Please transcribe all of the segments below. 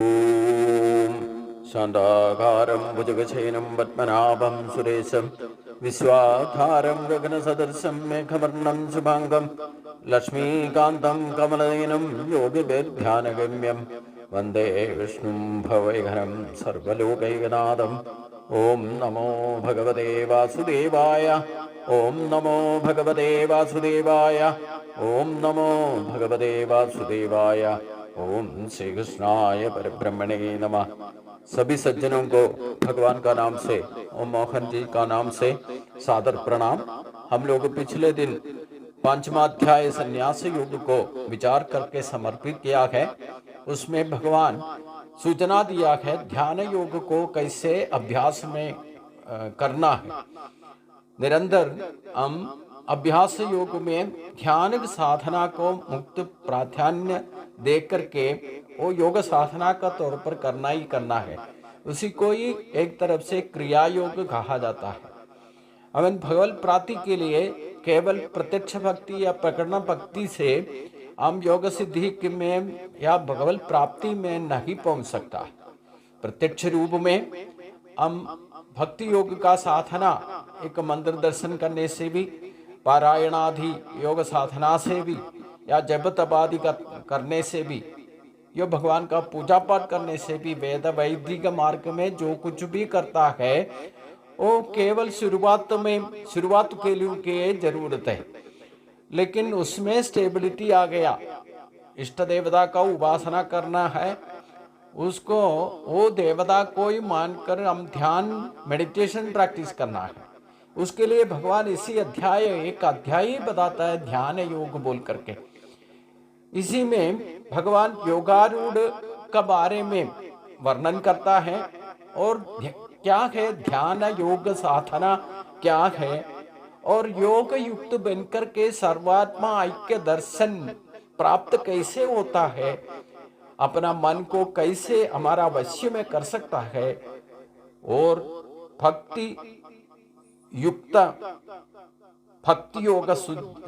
ॐ शान्ताकारं भुजगशयनं पद्मनाभं सुरेशं विश्वाधारं गगनसदृशं मेघवर्णं शुभाङ्गं लक्ष्मीकान्तं कमलनयनं योगिभिर्ध्यानगम्यं वन्दे विष्णुं भवैहरं सर्वलोकैकनाथम्। ॐ नमो भगवते वासुदेवाय। ॐ नमो भगवते वासुदेवाय। ॐ नमो भगवते वासुदेवाय। ओम श्री कृष्णाय परब्रह्मणे नमः। सभी सज्जनों को भगवान का नाम से, ओम मोहन जी का नाम से सादर प्रणाम। हम लोग पिछले दिन पांचमाध्याय संन्यास योग को विचार करके समर्पित किया है। उसमें भगवान सूचना दिया है ध्यान योग को कैसे अभ्यास में करना है। निरंतर हम अभ्यास योग में ध्यान साधना को मुक्त प्राधान्य दे करके वो योग साधना का तौर पर करना ही करना है। उसी को ही एक तरफ से क्रिया योग कहा जाता है। हमें भगवत प्राप्ति के लिए केवल प्रत्यक्ष भक्ति या प्रकरण भक्ति से हम योग सिद्धि में या भगवत प्राप्ति में नहीं पहुंच सकता। प्रत्यक्ष रूप में हम भक्ति योग का साधना एक मंदिर दर्शन करने से भी, पारायणादि योग साधना से भी, या जप तप आदि करने से भी, यो भगवान का पूजा पाठ करने से भी, वेद वैदिक मार्ग में जो कुछ भी करता है वो केवल शुरुआत के लिए जरूरत है। लेकिन उसमें स्टेबिलिटी आ गया, इष्ट देवता का उपासना करना है, उसको वो देवता को ही मानकर हम ध्यान मेडिटेशन प्रैक्टिस करना है। उसके लिए भगवान इसी एक अध्याय बताता है ध्यान योग बोल करके। इसी में भगवान योगारूढ़ के बारे में वर्णन करता है और क्या है ध्यान योग साधना क्या है, और योग युक्त बनकर के सर्वात्मा ऐक्य दर्शन प्राप्त कैसे होता है, अपना मन को कैसे हमारा वश्य में कर सकता है, और भक्ति युक्त भक्ति योग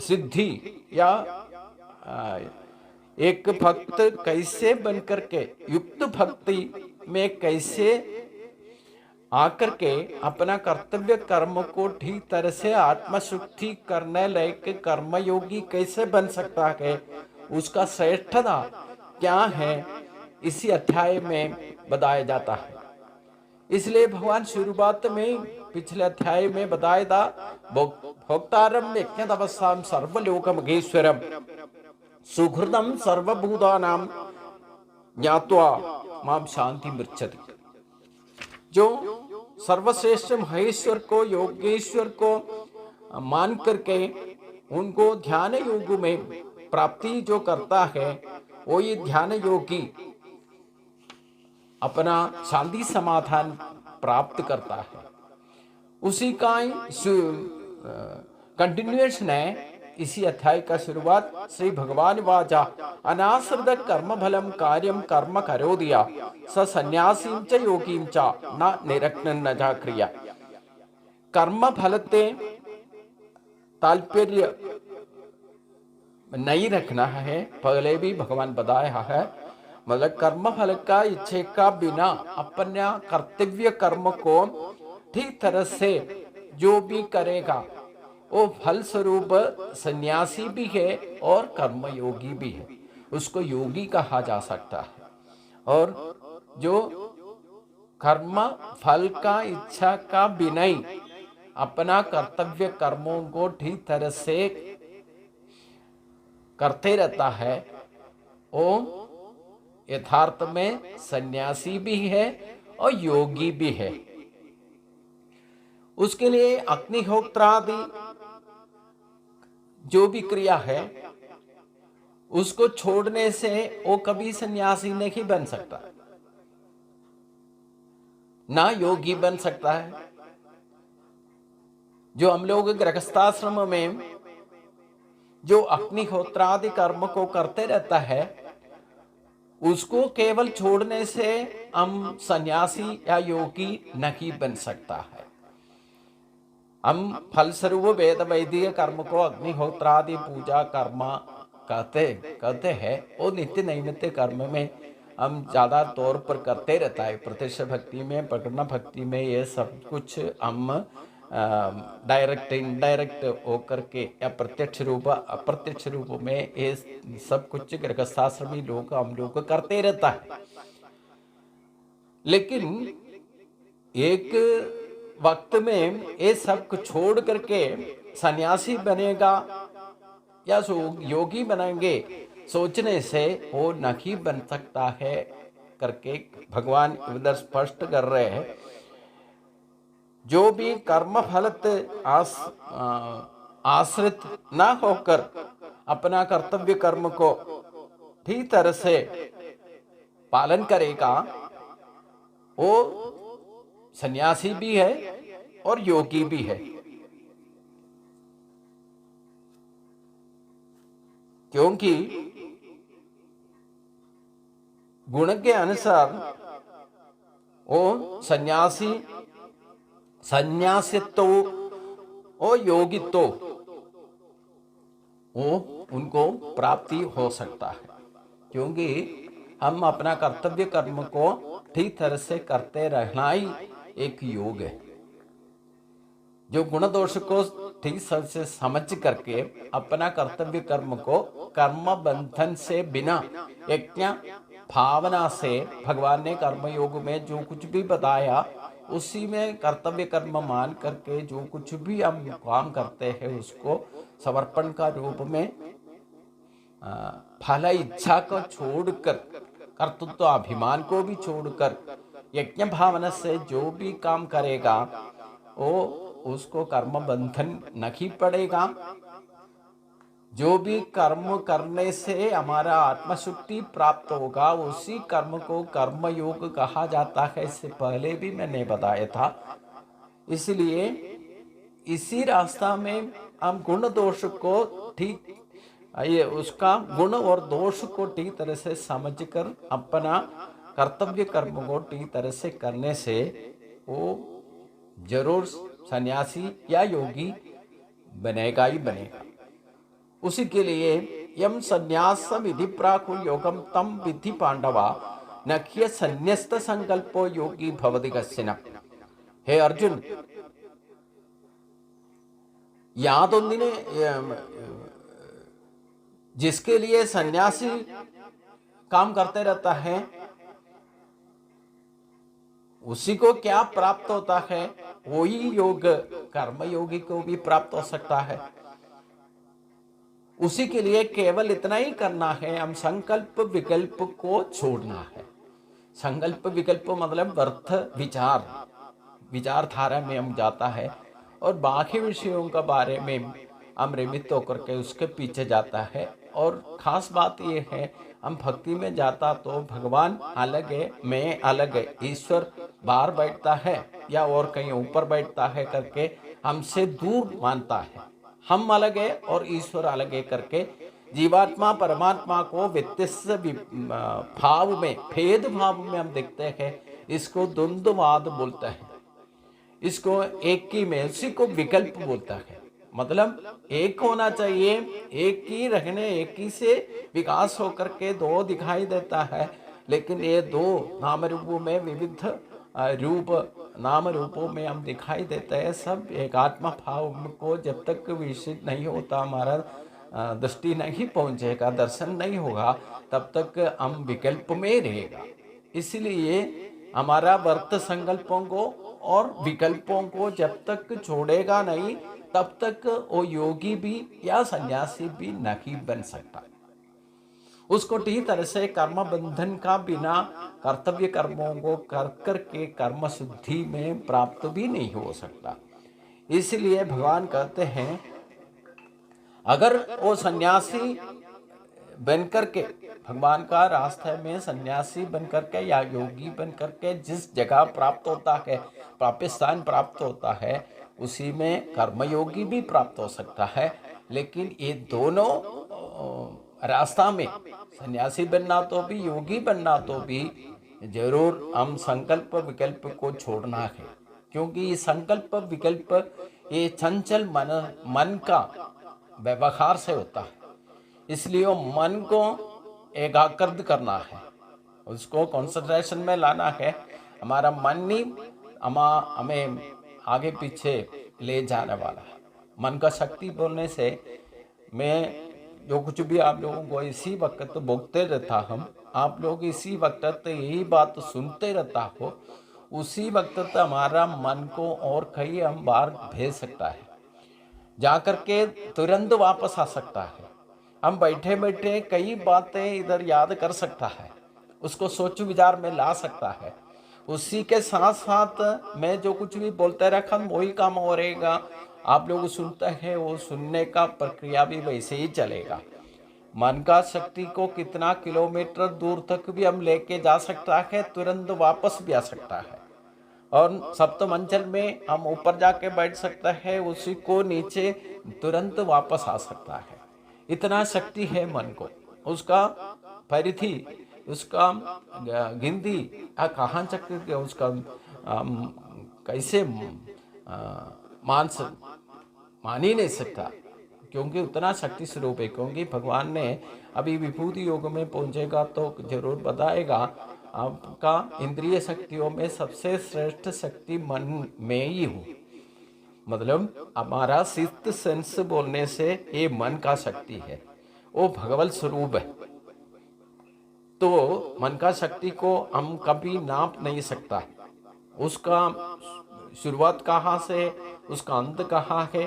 सिद्धि या एक भक्त कैसे बनकर के युक्त भक्ति में कैसे आकर के अपना कर्तव्य कर्म को ठीक तरह से आत्मशुद्धि करने लायक कर्मयोगी कैसे बन सकता है, उसका श्रेष्ठता क्या है, इसी अध्याय में बताया जाता है। इसलिए भगवान शुरुआत में पिछले अध्याय में बताया था भोक्तारम यज्ञतपस्साम सर्वलोकमहेश्वरम सुहृदम सर्वभूतानां ज्ञात्वा माम शांति मृच्छति। जो सर्वश्रेष्ठ महेश्वर को, योगेश्वर को मान करके उनको ध्यान योग में प्राप्ति जो करता है, वो ये ध्यान योगी अपना शांति समाधान प्राप्त करता है। उसी का कंटिन्यूएशन है इसी अध्याय का शुरुआत। श्री भगवान वाचा अनाश्रित कर्म फलम कार्यम कर्म करो दिया स सन्यासीं च योगीं च न निरक्न न जा क्रिया। कर्म फलते ताल्पर्य नहीं रखना है, पहले भी भगवान बताया है। मतलब कर्म फल का इच्छे का बिना अपना कर्तव्य कर्म को ठीक तरह से जो भी करेगा वो फल स्वरूप सन्यासी भी है और कर्मयोगी भी है, उसको योगी कहा जा सकता है। और जो कर्म फल का इच्छा का बिना ही अपना कर्तव्य कर्मों को ठीक तरह से करते रहता है, वो यथार्थ में सन्यासी भी है और योगी भी है। उसके लिए अग्निहोत्रादि जो भी क्रिया है उसको छोड़ने से वो कभी सन्यासी नहीं बन सकता, ना योगी बन सकता है। जो हम लोग गृहस्थाश्रम में जो अग्निहोत्रादि कर्म को करते रहता है, उसको केवल छोड़ने से हम सन्यासी या योगी नहीं बन सकता है। हम फलस्वरूप वेद वैदिक कर्म को अग्निहोत्रादि पूजा कर्म कहते हैं, वो नित्य नैमित्य कर्म में हम ज़्यादा तौर पर करते रहता है। प्रत्यक्ष भक्ति में, प्रकरण भक्ति में ये सब कुछ हम डायरेक्ट इनडायरेक्ट होकर के या प्रत्यक्ष रूप अप्रत्यक्ष रूप में ये सब कुछ गृहस्थाश्रमी लोग हम लोग करते रहता है। लेकिन एक वक्त में ये सब कुछ छोड़ करके सन्यासी बनेगा या योगी बनेंगे सोचने से वो नहीं बन सकता है करके भगवान इधर स्पष्ट कर रहे हैं। जो भी कर्म फलत आश्रित न होकर अपना कर्तव्य कर्म को ठीक तरह से पालन करेगा वो सन्यासी भी है और योगी भी है। क्योंकि गुण के अनुसार वो सन्यासित्व और योगित्व वो उनको प्राप्ति हो सकता है। क्योंकि हम अपना कर्तव्य कर्म को ठीक तरह से करते रहना ही एक योग है। जो गुण दोष को ठीक से समझ करके अपना कर्तव्य कर्म को कर्म बंधन से बिना यज्ञ भावना से भगवान ने कर्म योग में जो कुछ भी बताया उसी में कर्तव्य कर्म मान करके जो कुछ भी हम काम करते हैं उसको समर्पण का रूप में फल इच्छा को छोड़कर कर्तृत्व अभिमान को भी छोड़कर यज्ञ भावना से जो भी काम करेगा वो उसको कर्म बंधन नहीं पड़ेगा। जो भी कर्म करने से हमारा आत्मशुद्धि प्राप्त होगा उसी कर्म को कर्म योग कहा जाता है। इससे पहले भी मैंने बताया था। इसलिए इसी रास्ता में हम गुण दोष को ठीक ये उसका गुण और दोष को ठीक तरह से समझकर अपना कर्तव्य कर्म को ठीक तरह से करने से वो जरूर सन्यासी या योगी बनेगा ही बनेगा। उसी के लिए यम संन्यास विधि प्राकु योगम तम विधि पांडवा नख्य संन्यस्त संकल्पो योगी भवति कश्चन। हे अर्जुन, यादोंदिने जिसके लिए सन्यासी काम करते रहता है उसी को क्या प्राप्त होता है? वही योग कर्म योगी को भी प्राप्त हो सकता है। उसी के लिए केवल इतना ही करना है, हम संकल्प विकल्प को छोड़ना है। संकल्प विकल्प मतलब व्यर्थ विचारधारा में हम जाता है और बाकी विषयों का बारे में हम रमित होकर के उसके पीछे जाता है। और खास बात यह है, हम भक्ति में जाता तो भगवान अलग है, मैं अलग है, ईश्वर बाहर बैठता है या और कहीं ऊपर बैठता है करके हमसे दूर मानता है। हम अलग है और ईश्वर अलग है करके जीवात्मा परमात्मा को व्यत्यस्त भाव में, भेद भाव में हम देखते हैं। इसको द्वंद्ववाद बोलते हैं। इसको एक ही में, उसी को विकल्प बोलता है। मतलब एक होना चाहिए, एक ही रहने, एक ही से विकास होकर के दो दिखाई देता है। लेकिन ये दो नाम रूपों में विविध रूप नाम रूपों में हम दिखाई देते हैं। सब एक आत्मा भाव को जब तक विकसित नहीं होता, हमारा दृष्टि नहीं पहुंचेगा, दर्शन नहीं होगा, तब तक हम विकल्प में रहेगा। इसलिए हमारा वर्त संकल्पों को और विकल्पों को जब तक छोड़ेगा नहीं तब तक वो योगी भी या सन्यासी भी नहीं बन सकता। उसको ठीक तरह से कर्म बंधन का बिना कर्तव्य कर्मों को कर करके कर्म शुद्धि में प्राप्त भी नहीं हो सकता। इसलिए भगवान कहते हैं अगर वो सन्यासी बनकर के भगवान का रास्ते में सन्यासी बनकर के या योगी बनकर के जिस जगह प्राप्त होता है, प्राप्य स्थान प्राप्त होता है, उसी में कर्मयोगी भी प्राप्त हो सकता है। लेकिन ये दोनों रास्ता में सन्यासी बनना तो भी, योगी बनना तो भी जरूर हम संकल्प विकल्प को छोड़ना है। क्योंकि ये संकल्प विकल्प ये चंचल मन का व्यवहार से होता है। इसलिए मन को एकाग्र करना है, उसको कंसंट्रेशन में लाना है। हमारा मन ही हमें आगे पीछे ले जाने वाला है। मन का शक्ति बोलने से मैं जो कुछ भी आप लोगों को इसी वक्त बोलते रहता हम, आप लोग इसी वक्त यही बात सुनते रहता हो, उसी वक्त हमारा मन को और कई हम बार भेज सकता है, जाकर के तुरंत वापस आ सकता है। हम बैठे बैठे कई बातें इधर याद कर सकता है, उसको सोच विचार में ला सकता है। उसी के साथ साथ मैं जो कुछ भी बोलते रखा वही काम हो रहेगा। आप लोग सुनते हैं, वो सुनने का प्रक्रिया भी वैसे ही चलेगा। मन का शक्ति को कितना किलोमीटर दूर तक भी हम लेके जा सकता है, तुरंत वापस भी आ सकता है। और सप्त मंजिल में हम ऊपर जाके बैठ सकता है, उसी को नीचे तुरंत वापस आ सकता है। इतना शक्ति है मन को। उसका परिधि, उसका गिनती कहाँ तक उसका कैसे मान ही नहीं सकता, क्योंकि उतना शक्ति स्वरूप है। क्योंकि भगवान ने अभी विभूति योग में पहुंचेगा तो जरूर बताएगा, आपका इंद्रिय शक्तियों में सबसे श्रेष्ठ शक्ति मन में ही हूँ। मतलब हमारा सिक्स्थ सेंस बोलने से ये मन का शक्ति है, वो भगवत स्वरूप है। तो मन का शक्ति को हम कभी नाप नहीं सकता। उसका शुरुआत कहाँ से, उसका अंत कहाँ है,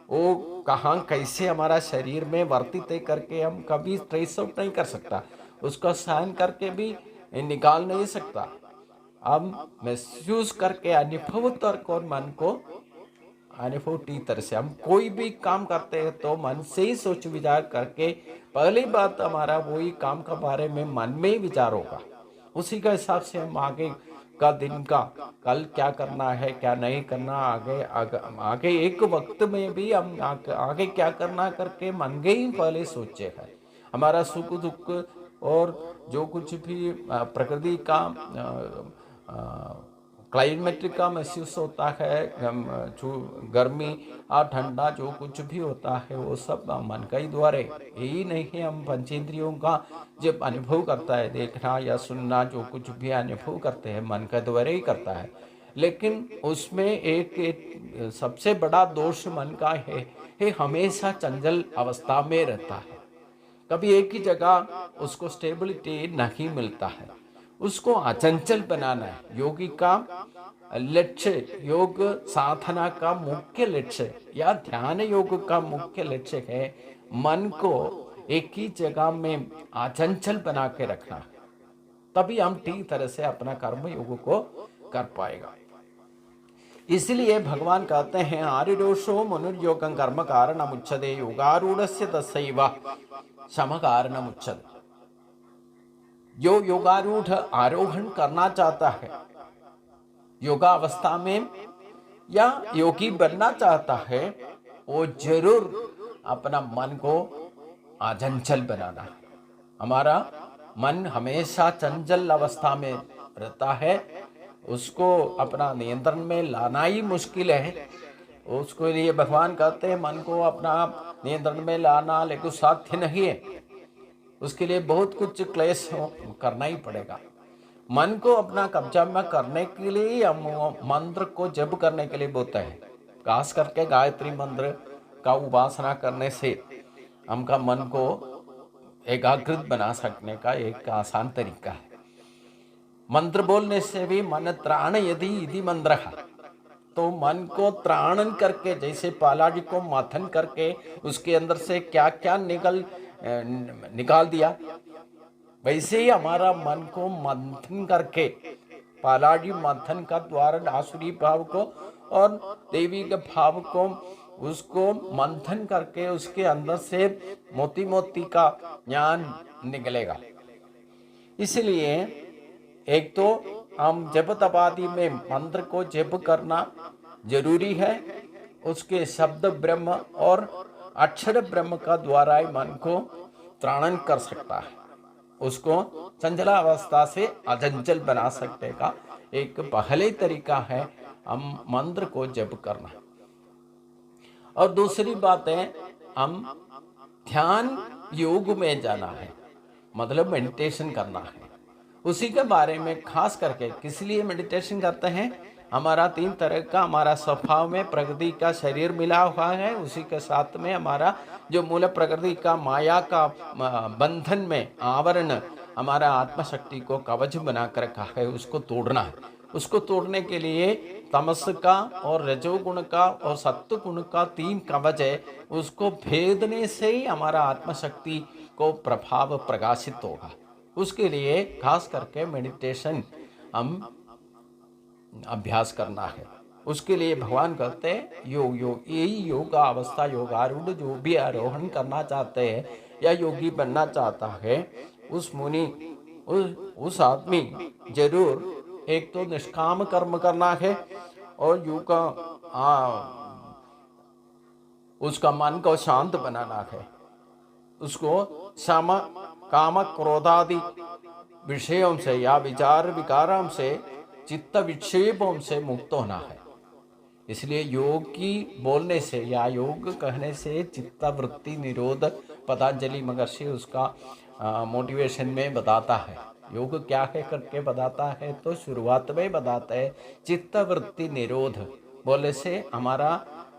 वो कहाँ कैसे हमारा शरीर में वर्तित करके हम कभी ट्रेस आउट नहीं कर सकता, उसका सहन करके भी निकाल नहीं सकता। हम महसूस करके अनुभव तर्क और मन को अनुभव टी तरह से हम कोई भी काम करते हैं तो मन से ही सोच विचार करके पहली बात हमारा वही काम के बारे में मन में ही विचार होगा। उसी का हिसाब से हम आगे का दिन का कल क्या करना है क्या नहीं करना, आगे एक वक्त में भी हम आगे क्या करना करके मन के ही पहले सोचे है। हमारा सुख दुख और जो कुछ भी प्रकृति का क्लाइमेट का महसूस होता है, गर्मी और ठंडा जो कुछ भी होता है वो सब मन का ही द्वारा है। यही नहीं है हम पंचेंद्रियों का जब अनुभव करता है, देखना या सुनना जो कुछ भी अनुभव करते हैं मन का द्वारा ही करता है। लेकिन उसमें एक सबसे बड़ा दोष मन का है हमेशा चंचल अवस्था में रहता है। कभी एक ही जगह उसको स्टेबिलिटी नहीं मिलता है, उसको अचंचल बनाना है। योगी का लक्ष्य, योग साधना का मुख्य लक्ष्य या ध्यान योग का मुख्य लक्ष्य है मन को एक ही जगह में अचंचल बना के रखना। तभी हम ठीक तरह से अपना कर्म योग को कर पाएगा। इसलिए भगवान कहते हैं आरिडोषो मनुर्योगं कर्म कारणम उच्यते योगारूढ़स्य तस्यैव शम कारणम उच्यते। जो योगारूढ़ आरोहण करना चाहता है योगा अवस्था में या योगी बनना चाहता है, वो जरूर अपना मन को अचंचल बनाना है। हमारा मन हमेशा चंचल अवस्था में रहता है, उसको अपना नियंत्रण में लाना ही मुश्किल है। उसको लिए भगवान कहते हैं मन को अपना नियंत्रण में लाना लेकिन साध्य नहीं है, उसके लिए बहुत कुछ क्लेश करना ही पड़ेगा। मन को अपना कब्जा में करने के लिए हम मंत्र को जप करने के लिए बोलते हैं। खास करके गायत्री मंत्र का उपासना करने से हमका मन को एकाग्रित बना सकने का एक आसान तरीका है। मंत्र बोलने से भी मन त्राण यदि मंत्र है, तो मन को त्राणन करके, जैसे पालाजी को माथन करके उसके अंदर से क्या क्या निकाल दिया, वैसे ही हमारा मन को मंथन करके पालाजी मंथन का द्वारा आसुरी भाव को और देवी के भाव को उसको मंथन करके उसके अंदर से मोती मोती का ज्ञान निकलेगा। इसलिए एक तो हम जप तपादि में मंत्र को जप करना जरूरी है, उसके शब्द ब्रह्म और अक्षर ब्रह्म का द्वारा ही मन को त्राणन कर सकता है, उसको चंचला अवस्था से अचंचल बना सकने का एक पहले तरीका है हम मंत्र को जप करना। और दूसरी बात है हम ध्यान योग में जाना है, मतलब मेडिटेशन करना है। उसी के बारे में खास करके किस लिए मेडिटेशन करते हैं। हमारा 3 तरह का हमारा स्वभाव में प्रकृति का शरीर मिला हुआ है, उसी के साथ में हमारा जो मूल प्रकृति का माया का बंधन में आवरण हमारा आत्मशक्ति को कवच बना कर रखा है, उसको तोड़ना है। उसको तोड़ने के लिए तमस का और रजोगुण का और सत्व गुण का 3 कवच है, उसको भेदने से ही हमारा आत्मशक्ति को प्रभाव प्रकाशित होगा। उसके लिए खास करके मेडिटेशन हम अभ्यास करना है। उसके लिए भगवान कहते हैं यही योगा अवस्था योगारूढ़ जो भी आरोहण करना चाहते हैं या योगी बनना चाहता है, उस मुनि उस आदमी जरूर एक तो निष्काम कर्म करना है और योग उसका मन को शांत बनाना है, उसको सम काम क्रोधादि विषयों से या विचार विकारों से चित्त विक्षेपों से मुक्त होना है। इसलिए योग की बोलने से या योग कहने से चित्त वृत्ति निरोध पतंजलि महर्षि उसका मोटिवेशन में बताता है। योग क्या है करके बताता है तो शुरुआत में बताता है चित्त वृत्ति निरोध बोले से हमारा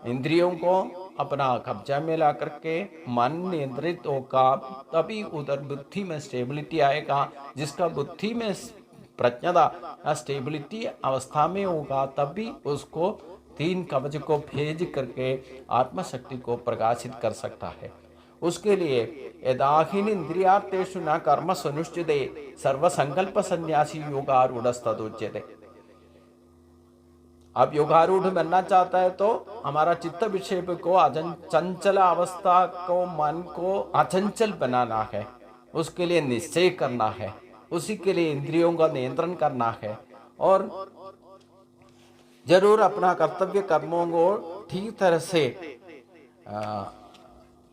इंद्रियों को अपना कब्जा में ला करके मन नियंत्रित होगा, तभी उधर बुद्धि में स्टेबिलिटी आएगा। जिसका बुद्धि में प्रज्ञता स्टेबिलिटी अवस्था में होगा तभी उसको 3 कवच को भेज करके आत्मशक्ति को प्रकाशित कर सकता है। उसके लिए यदाहिन इंद्रियार्थेषु न कर्म सुनिश्चिते सर्वसंकल्प संन्यासी योगारूढ़स्तदुच्यते। अब योगारूढ़ बनना चाहता है तो हमारा चित्त विक्षेप को चंचल अवस्था को मन को अचंचल बनाना है, उसके लिए निश्चय करना है, उसी के लिए इंद्रियों का नियंत्रण करना है और जरूर अपना कर्तव्य कर्मों को ठीक तरह से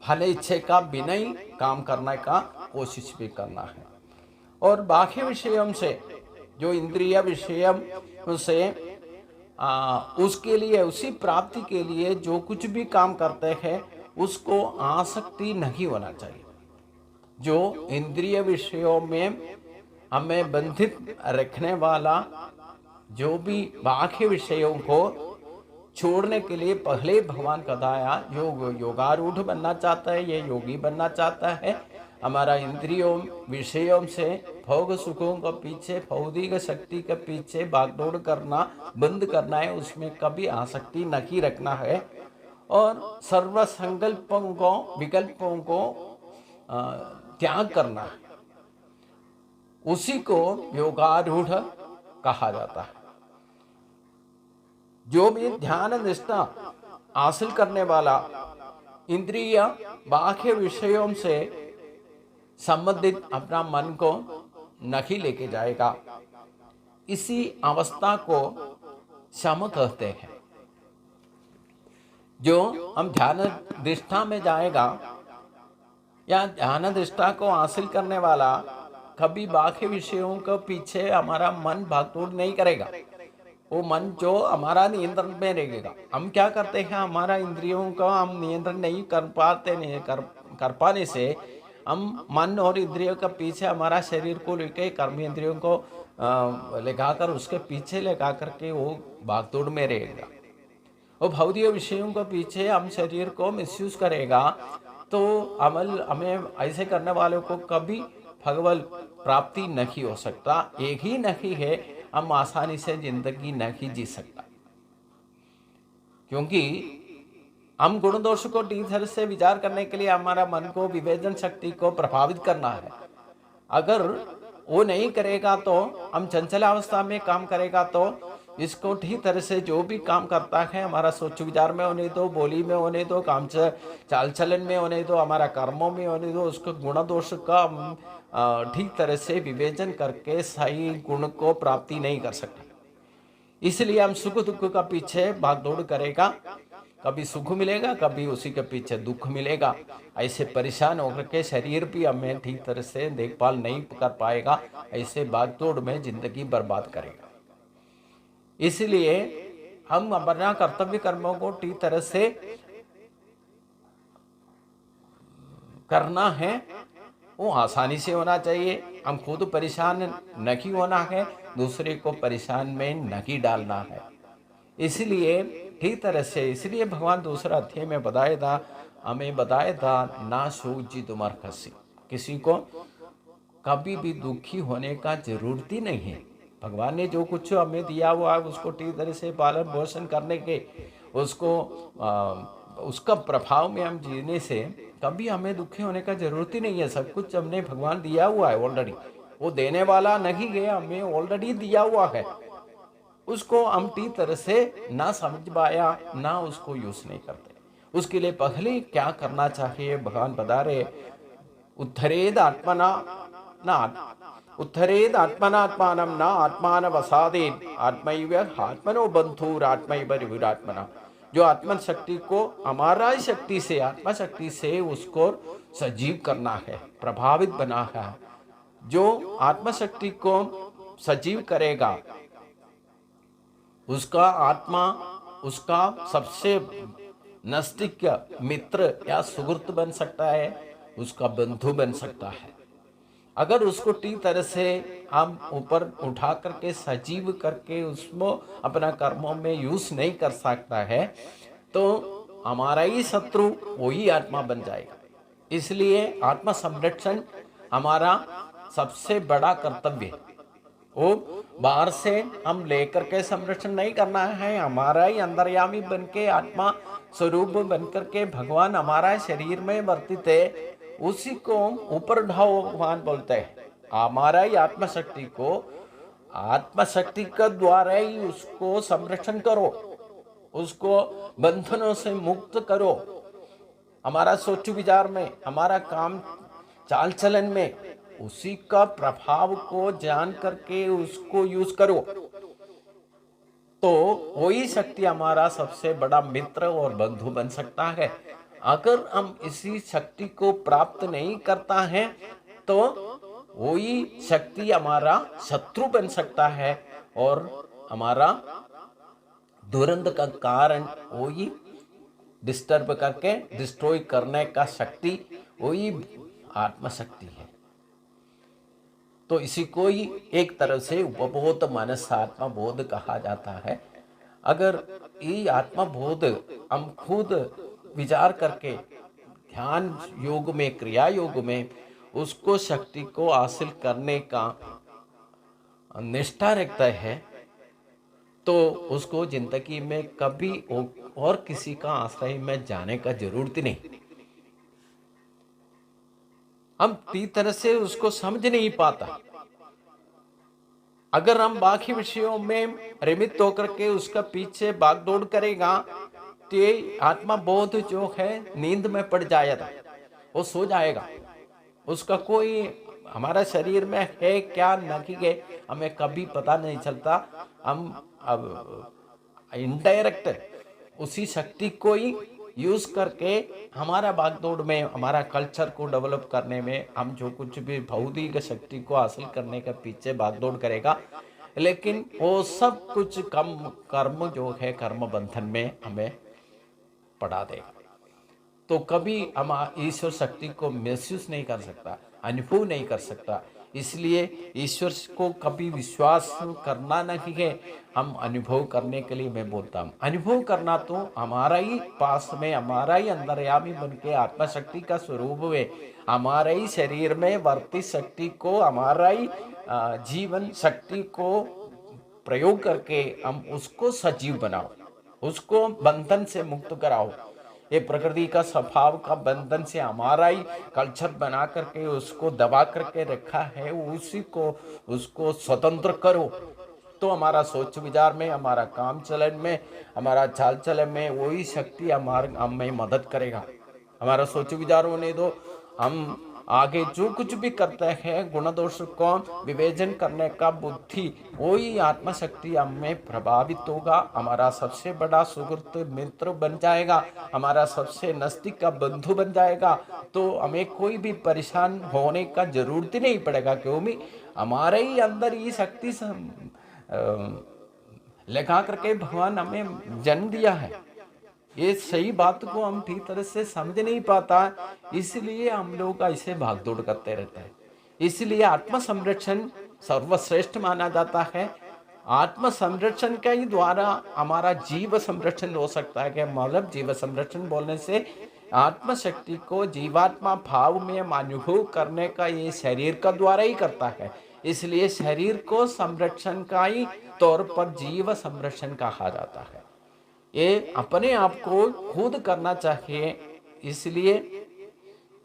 फल इच्छे का बिना ही काम करने का कोशिश भी करना है। और बाह्य विषयों से जो इंद्रिय विषयों से उसके लिए उसी प्राप्ति के लिए जो कुछ भी काम करते हैं उसको आसक्ति नहीं होना चाहिए। जो इंद्रिय विषयों में हमें बंधित रखने वाला जो भी बाह्य विषयों को छोड़ने के लिए पहले भगवान बताया योगारूढ़ बनना चाहता है, ये योगी बनना चाहता है, हमारा इंद्रियों विषयों से भोग सुखों के पीछे भौतिक शक्ति के पीछे भागदौड़ करना बंद करना है, उसमें कभी आसक्ति नहीं रखना है और सर्व संकल्पों को विकल्पों को त्याग करना है। उसी को योगारूढ़ कहा जाता है। जो भी ध्यान निष्ठा हासिल करने वाला इंद्रिय बाह्य विषयों से संबंधित अपना मन को नहीं लेके जाएगा, इसी अवस्था को सम कहते हैं। जो हम ध्यान निष्ठा में जाएगा या ध्यान निष्ठा को हासिल करने वाला कभी बाह्य विषयों के पीछे हमारा मन भागदौड़ नहीं करेगा, वो मन जो हमारा नियंत्रण में रहेगा। हम क्या करते हैं, हमारा इंद्रियों का हम नियंत्रण नहीं कर पाते, नहीं कर पाने से हम मन और इंद्रियों के पीछे हमारा शरीर को लेके कर्म इंद्रियों को लगाकर उसके पीछे लगा करके वो भागदौड़ में रहेगा। वो भौतिक विषयों के पीछे हम शरीर को मिसयूज करेगा तो हमें ऐसे करने वालों को कभी भगवत प्राप्ति नहीं हो सकता। एक ही नहीं है, हम आसानी से जिंदगी नहीं जी सकता, क्योंकि हम गुण दोष को ठीक तरह से विचार करने के लिए हमारा मन को विवेचन शक्ति को प्रभावित करना है। अगर वो नहीं करेगा तो हम चंचल अवस्था में काम करेगा तो इसको ठीक तरह से जो भी काम करता है हमारा सोच विचार में होने दो, बोली में होने दो, काम चाल चलन में होने दो, हमारा कर्मों में होने दो, उसको गुण दोष का ठीक तरह से विवेचन करके सही गुण को प्राप्ति नहीं कर सकते। इसलिए हम सुख दुख का पीछे भागदौड़ करेगा, कभी सुख मिलेगा कभी उसी के पीछे दुख मिलेगा। ऐसे परेशान होकर के शरीर भी हमें ठीक तरह से देखभाल नहीं कर पाएगा, ऐसे भागदौड़ में जिंदगी बर्बाद करेगा। इसलिए हम अपना कर्तव्य कर्मों को ठीक तरह से करना है वो आसानी से होना चाहिए। हम खुद परेशान नहीं होना है, दूसरे को परेशान में नहीं डालना है। इसलिए ठीक तरह से, इसलिए भगवान दूसरा अध्याय में बताया था, हमें बताया था ना सूझी तुम्हार खसी, किसी को कभी भी दुखी होने का जरूरत ही नहीं है। भगवान ने जो कुछ हमें दिया हुआ है उसको ठीक तरह से पालन पोषण करने के, उसको उसका प्रभाव में हम जीने से कभी हमें दुखी होने का जरूरत ही नहीं है। सब कुछ हमने भगवान दिया हुआ है ऑलरेडी, वो देने वाला नहीं गया, हमें ऑलरेडी दिया हुआ है। उसको हम ठीक तरह से ना समझ पाया, ना उसको यूज नहीं करते। उसके लिए पहले क्या करना चाहिए भगवान बता रहे, उत्थरेद आत्मना ना उत्थरेद आत्मनात्मानं न आत्मान वसादेन आत्मैव आत्मनो बंधुर आत्मैव विरात्मना। जो आत्म शक्ति को हमारा शक्ति से, आत्मा शक्ति से उसको सजीव करना है, प्रभावित बना है। जो आत्म शक्ति को सजीव करेगा उसका आत्मा, उसका सबसे नजदीक मित्र या सुहृत बन सकता है, उसका बंधु बन सकता है। अगर उसको ठीक तरह से हम ऊपर उठा करके सजीव करके उसको अपना कर्मों में यूज नहीं कर सकता है, तो हमारा ही शत्रु वही आत्मा बन जाएगा। इसलिए आत्मा संरक्षण हमारा सबसे बड़ा कर्तव्य है। वो बाहर से हम लेकर के संरक्षण नहीं करना है, हमारा ही अंतर्यामी बन के, आत्मा स्वरूप बन करके भगवान हमारा शरीर में वर्तित है, उसी को ऊपर उठाओ भगवान बोलते हैं। हमारा ही आत्मशक्ति को, आत्मशक्ति के द्वारा ही उसको संरक्षण करो, उसको बंधनों से मुक्त करो। हमारा सोच विचार में, हमारा काम चाल चलन में उसी का प्रभाव को जान करके उसको यूज करो, तो वही शक्ति हमारा सबसे बड़ा मित्र और बंधु बन सकता है। अगर हम इसी शक्ति को प्राप्त नहीं करता है तो वही शक्ति हमारा शत्रु बन सकता है और हमारा दुरंत का कारण वही डिस्टर्ब करके डिस्ट्रॉय करने का शक्ति वही आत्मशक्ति है। तो इसी को ही एक तरह से उपबोध मनस आत्मा बोध कहा जाता है। अगर ये आत्मा बोध हम खुद विचार करके ध्यान योग में, क्रिया योग में उसको शक्ति को हासिल करने का निष्ठा रखता है, तो उसको जिंदगी में कभी और किसी का आश्रय में जाने का जरूरत ही नहीं। हम ठीक तरह से उसको समझ नहीं पाता। अगर हम बाकी विषयों में रमित होकर के उसका पीछे भागदौड़ करेगा तो ये आत्मा बोध जो है नींद में पड़ जाएगा, वो सो जाएगा। उसका कोई हमारा शरीर में है क्या नहीं है हमें कभी पता नहीं चलता। हम अब इनडायरेक्ट उसी शक्ति को ही यूज करके हमारा भागदौड़ में, हमारा कल्चर को डेवलप करने में हम जो कुछ भी भौतिक शक्ति को हासिल करने के पीछे भागदौड़ करेगा, लेकिन वो सब कुछ कम कर्म जो है कर्म बंधन में हमें पड़ा देगा। तो कभी हम ईश्वर शक्ति को महसूस नहीं कर सकता, अनुभव नहीं कर सकता। इसलिए ईश्वर को कभी विश्वास करना नहीं है, हम अनुभव करने के लिए मैं बोलता हूँ। अनुभव करना तो हमारा ही पास में, हमारा ही अंतर्यामी बन के आत्मशक्ति का स्वरूप है, हमारे ही शरीर में वर्ती शक्ति को, हमारा ही जीवन शक्ति को प्रयोग करके हम उसको सजीव बनाओ, उसको बंधन से मुक्त कराओ। ये प्रकृति का स्वभाव का बंधन से हमारा ही कल्चर बना करके उसको दबा करके रखा है, उसी को उसको स्वतंत्र करो, तो हमारा सोच विचार में, हमारा काम चलन में, हमारा चाल चलन में वही शक्ति हमें मदद करेगा। हमारा सोच विचार होने दो, हम आगे जो कुछ भी करते हैं गुण दोष को विवेचन करने का बुद्धि, वही आत्मशक्ति हमें प्रभावित होगा, हमारा सबसे बड़ा सुहृत मित्र बन जाएगा, हमारा सबसे नजदीक का बंधु बन जाएगा। तो हमें कोई भी परेशान होने का जरूरत ही नहीं पड़ेगा, क्योंकि हमारे ही अंदर ये शक्ति लगा करके भगवान हमें जन्म दिया है। ये सही बात को हम ठीक तरह से समझ नहीं पाता, इसलिए हम लोग ऐसे भागदौड़ करते रहते हैं। इसलिए आत्म संरक्षण सर्वश्रेष्ठ माना जाता है। आत्म संरक्षण के ही द्वारा हमारा जीव संरक्षण हो सकता है। कि मतलब जीव संरक्षण बोलने से आत्म शक्ति को जीवात्मा भाव में हम अनुभव करने का ये शरीर का द्वारा ही करता है। इसलिए शरीर को संरक्षण का ही तौर पर जीव संरक्षण कहा जाता है। ये अपने आप को खुद करना चाहिए। इसलिए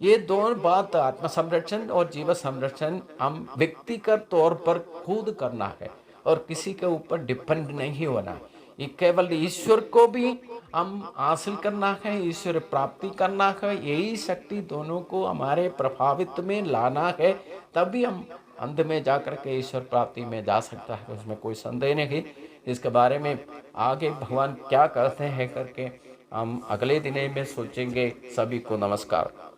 ये दोनों बात, आत्म संरक्षण और जीव संरक्षण, हम व्यक्तिगत तौर पर खुद करना है और किसी के ऊपर डिपेंड नहीं होना है। ये केवल ईश्वर को भी हम हासिल करना है, ईश्वर प्राप्ति करना है। यही शक्ति दोनों को हमारे प्रभावित में लाना है, तभी हम अंत में जाकर के ईश्वर प्राप्ति में जा सकता है। उसमें कोई संदेह नहीं। इसके बारे में आगे भगवान क्या करते हैं करके हम अगले दिन में सोचेंगे। सभी को नमस्कार।